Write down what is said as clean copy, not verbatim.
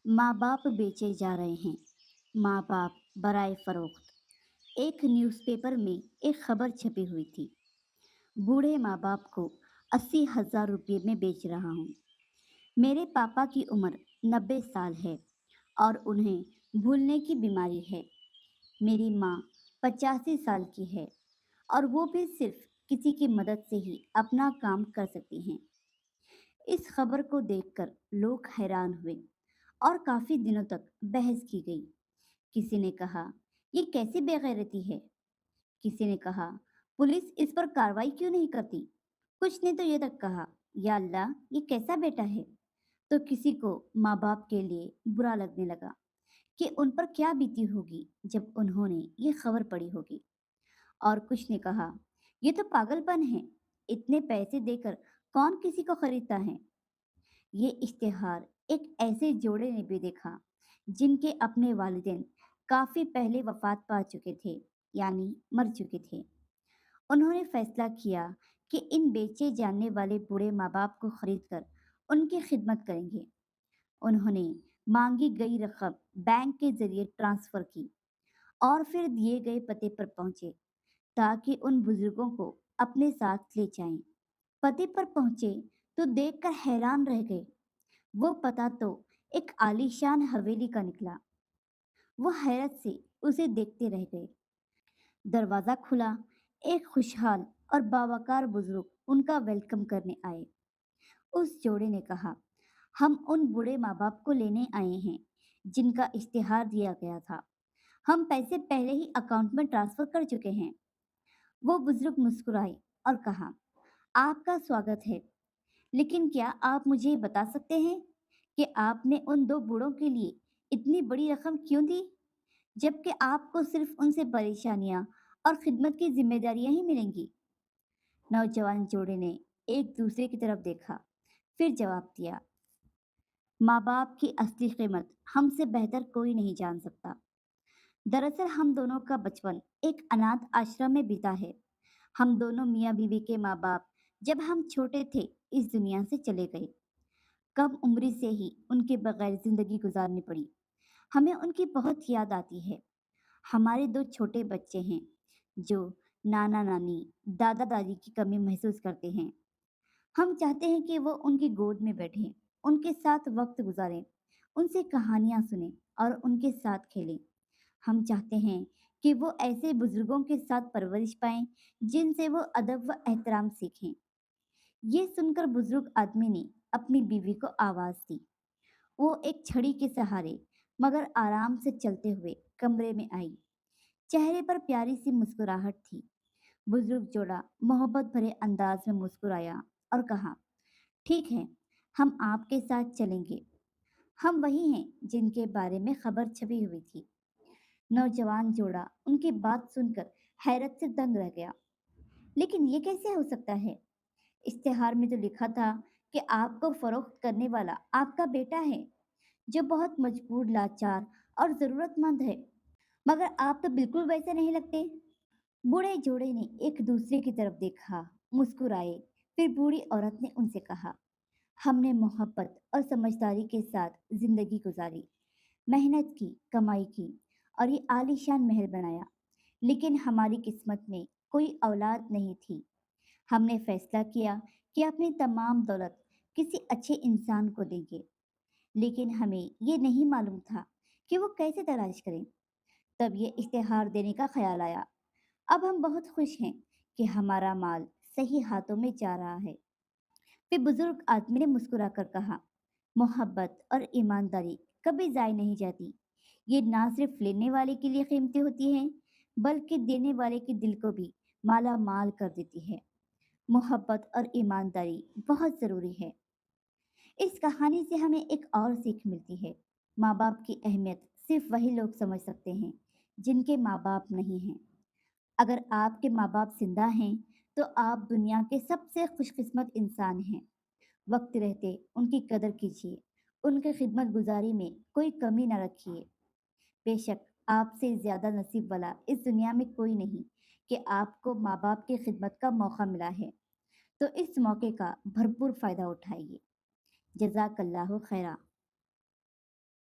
माँ बाप बेचे जा रहे हैं। माँ बाप बराए फरोख्त। एक न्यूज़पेपर में एक खबर छपी हुई थी। बूढ़े माँ बाप को 80,000 रुपये में बेच रहा हूँ। मेरे पापा की उम्र 90 साल है और उन्हें भूलने की बीमारी है। मेरी माँ 85 साल की है और वो भी सिर्फ किसी की मदद से ही अपना काम कर सकती हैं। इस खबर को देखकर लोग हैरान हुए और काफी दिनों तक बहस की गई। किसी ने कहा, ये कैसी बेगैरती है। किसी ने कहा, पुलिस इस पर कार्रवाई क्यों नहीं करती। कुछ ने तो ये तक कहा, या अल्लाह, ये कैसा बेटा है। तो किसी को माँ बाप के लिए बुरा लगने लगा कि उन पर क्या बीती होगी जब उन्होंने ये खबर पढ़ी होगी। और कुछ ने कहा, ये तो पागलपन है, इतने पैसे देकर कौन किसी को खरीदता है। ये इश्तिहार एक ऐसे जोड़े ने भी देखा जिनके अपने वालिदैन काफी पहले वफात पा चुके थे, यानी मर चुके थे। उन्होंने फैसला किया कि इन बेचे जाने वाले बूढ़े माँ बाप को खरीदकर उनकी खिदमत करेंगे। उन्होंने मांगी गई रकम बैंक के जरिए ट्रांसफर की और फिर दिए गए पते पर पहुंचे ताकि उन बुजुर्गों को अपने साथ ले जाएं। पते पर पहुंचे तो देखकर हैरान रह गए। वो पता तो एक आलीशान हवेली का निकला। वो हैरत से उसे देखते रह गए। दरवाजा खुला। एक खुशहाल और बावकार बुजुर्ग उनका वेलकम करने आए। उस जोड़े ने कहा, हम उन बूढ़े माँ बाप को लेने आए हैं जिनका इश्तिहार दिया गया था। हम पैसे पहले ही अकाउंट में ट्रांसफर कर चुके हैं। वो बुजुर्ग मुस्कुराए और कहा, आपका स्वागत है, लेकिन क्या आप मुझे बता सकते हैं कि आपने उन दो बूढ़ों के लिए इतनी बड़ी रकम क्यों दी, जबकि आपको सिर्फ उनसे परेशानियां और खिदमत की जिम्मेदारियां ही मिलेंगी। नौजवान जोड़े ने एक दूसरे की तरफ देखा, फिर जवाब दिया, माँ बाप की असली कीमत हमसे बेहतर कोई नहीं जान सकता। दरअसल हम दोनों का बचपन एक अनाथ आश्रम में बीता है। हम दोनों मियाँ बीवी के माँ बाप जब हम छोटे थे इस दुनिया से चले गए। कम उम्र से ही उनके बगैर जिंदगी गुजारनी पड़ी। हमें उनकी बहुत याद आती है। हमारे दो छोटे बच्चे हैं जो नाना नानी दादा दादी की कमी महसूस करते हैं। हम चाहते हैं कि वो उनकी गोद में बैठें, उनके साथ वक्त गुजारें, उनसे कहानियां सुनें और उनके साथ खेलें। हम चाहते हैं कि वो ऐसे बुजुर्गों के साथ परवरिश पाएं जिनसे वो अदब व एहतराम सीखें। ये सुनकर बुजुर्ग आदमी ने अपनी बीवी को आवाज दी। वो एक छड़ी के सहारे मगर आराम से चलते हुए कमरे में आई। चेहरे पर प्यारी सी मुस्कुराहट थी। बुजुर्ग जोड़ा मोहब्बत भरे अंदाज में मुस्कुराया और कहा, ठीक है, हम आपके साथ चलेंगे। हम वही हैं जिनके बारे में खबर छपी हुई थी। नौजवान जोड़ा उनकी बात सुनकर हैरत से दंग रह गया। लेकिन ये कैसे हो सकता है? इश्तिहार में तो लिखा था कि आपको फरोख्त करने वाला आपका बेटा है, जो बहुत मजबूर, लाचार और जरूरतमंद है। मगर आप तो बिल्कुल वैसे नहीं लगते। बूढ़े जोड़े ने एक दूसरे की तरफ देखा, मुस्कुराए। फिर बूढ़ी औरत ने उनसे कहा, हमने मोहब्बत और समझदारी के साथ जिंदगी गुजारी, मेहनत की, कमाई की और ये आलीशान महल बनाया। लेकिन हमारी किस्मत में कोई औलाद नहीं थी। हमने फैसला किया कि अपनी तमाम दौलत किसी अच्छे इंसान को देंगे, लेकिन हमें ये नहीं मालूम था कि वो कैसे तलाश करें। तब ये इश्तिहार देने का ख्याल आया। अब हम बहुत खुश हैं कि हमारा माल सही हाथों में जा रहा है। फिर बुजुर्ग आदमी ने मुस्कुराकर कहा, मोहब्बत और ईमानदारी कभी जाय नहीं जाती। ये ना सिर्फ लेने वाले के लिए कीमती होती हैं, बल्कि देने वाले के दिल को भी माला माल कर देती है। मोहब्बत और ईमानदारी बहुत ज़रूरी है। इस कहानी से हमें एक और सीख मिलती है। माँ बाप की अहमियत सिर्फ वही लोग समझ सकते हैं जिनके माँ बाप नहीं हैं। अगर आपके माँ बाप जिंदा हैं तो आप दुनिया के सबसे खुशकिस्मत इंसान हैं। वक्त रहते उनकी कदर कीजिए, उनकी खिदमत गुजारी में कोई कमी न रखिए। बेशक आपसे ज़्यादा नसीब वाला इस दुनिया में कोई नहीं कि आपको माँ बाप की खिदमत का मौका मिला है, तो इस मौके का भरपूर फ़ायदा उठाइए। जज़ाकल्लाहु खैरा।